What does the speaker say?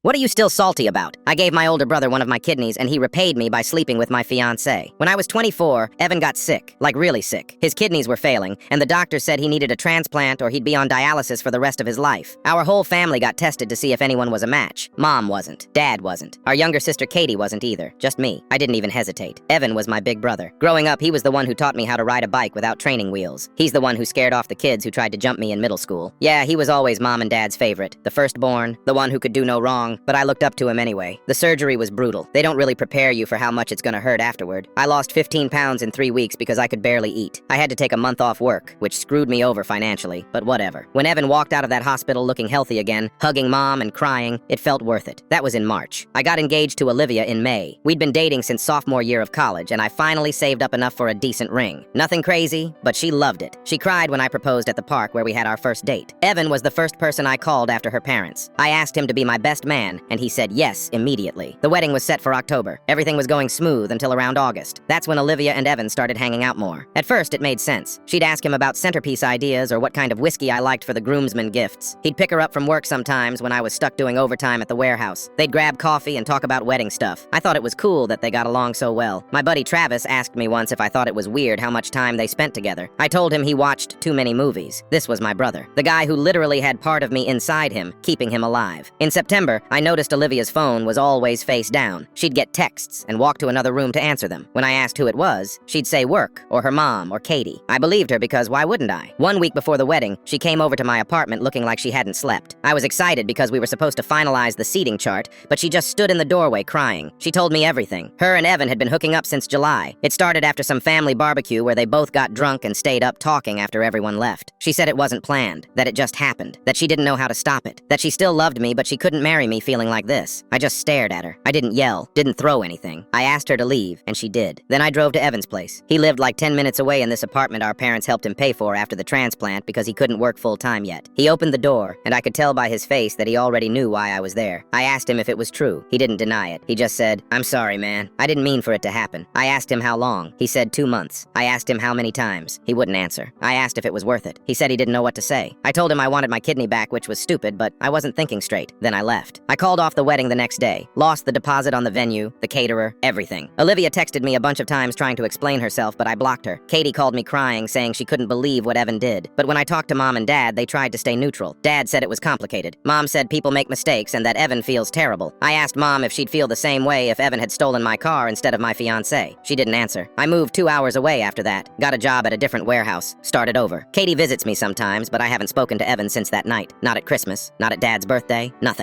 What are you still salty about? I gave my older brother one of my kidneys and he repaid me by sleeping with my fiancée. When I was 24, Evan got sick, like really sick. His kidneys were failing, and the doctor said he needed a transplant or he'd be on dialysis for the rest of his life. Our whole family got tested to see if anyone was a match. Mom wasn't. Dad wasn't. Our younger sister Katie wasn't either. Just me. I didn't even hesitate. Evan was my big brother. Growing up, he was the one who taught me how to ride a bike without training wheels. He's the one who scared off the kids who tried to jump me in middle school. Yeah, he was always Mom and Dad's favorite. The firstborn, the one who could do no wrong, but I looked up to him anyway. The surgery was brutal. They don't really prepare you for how much it's gonna hurt afterward. I lost 15 pounds in 3 weeks because I could barely eat. I had to take a month off work, which screwed me over financially, but whatever. When Evan walked out of that hospital looking healthy again, hugging Mom and crying, it felt worth it. That was in March. I got engaged to Olivia in May. We'd been dating since sophomore year of college, and I finally saved up enough for a decent ring. Nothing crazy, but she loved it. She cried when I proposed at the park where we had our first date. Evan was the first person I called after her parents. I asked him to be my best man, and he said yes immediately. The wedding was set for October. Everything was going smooth until around August. That's when Olivia and Evan started hanging out more. At first, it made sense. She'd ask him about centerpiece ideas or what kind of whiskey I liked for the groomsmen gifts. He'd pick her up from work sometimes when I was stuck doing overtime at the warehouse. They'd grab coffee and talk about wedding stuff. I thought it was cool that they got along so well. My buddy Travis asked me once if I thought it was weird how much time they spent together. I told him he watched too many movies. This was my brother, the guy who literally had part of me inside him, keeping him alive. In September, I noticed Olivia's phone was always face down. She'd get texts and walk to another room to answer them. When I asked who it was, she'd say work, or her mom, or Katie. I believed her because why wouldn't I? 1 week before the wedding, she came over to my apartment looking like she hadn't slept. I was excited because we were supposed to finalize the seating chart, but she just stood in the doorway crying. She told me everything. Her and Evan had been hooking up since July. It started after some family barbecue where they both got drunk and stayed up talking after everyone left. She said it wasn't planned, that it just happened, that she didn't know how to stop it, that she still loved me but she couldn't marry me feeling like this. I just stared at her. I didn't yell, didn't throw anything. I asked her to leave, and she did. Then I drove to Evan's place. He lived like 10 minutes away in this apartment our parents helped him pay for after the transplant because he couldn't work full-time yet. He opened the door, and I could tell by his face that he already knew why I was there. I asked him if it was true. He didn't deny it. He just said, "I'm sorry, man. I didn't mean for it to happen." I asked him how long. He said 2 months. I asked him how many times. He wouldn't answer. I asked if it was worth it. He said he didn't know what to say. I told him I wanted my kidney back, which was stupid, but I wasn't thinking straight. Then I left. I called off the wedding the next day. Lost the deposit on the venue, the caterer, everything. Olivia texted me a bunch of times trying to explain herself, but I blocked her. Katie called me crying, saying she couldn't believe what Evan did. But when I talked to Mom and Dad, they tried to stay neutral. Dad said it was complicated. Mom said people make mistakes and that Evan feels terrible. I asked Mom if she'd feel the same way if Evan had stolen my car instead of my fiancée. She didn't answer. I moved 2 hours away after that. Got a job at a different warehouse. Started over. Katie visits me sometimes, but I haven't spoken to Evan since that night. Not at Christmas. Not at Dad's birthday. Nothing.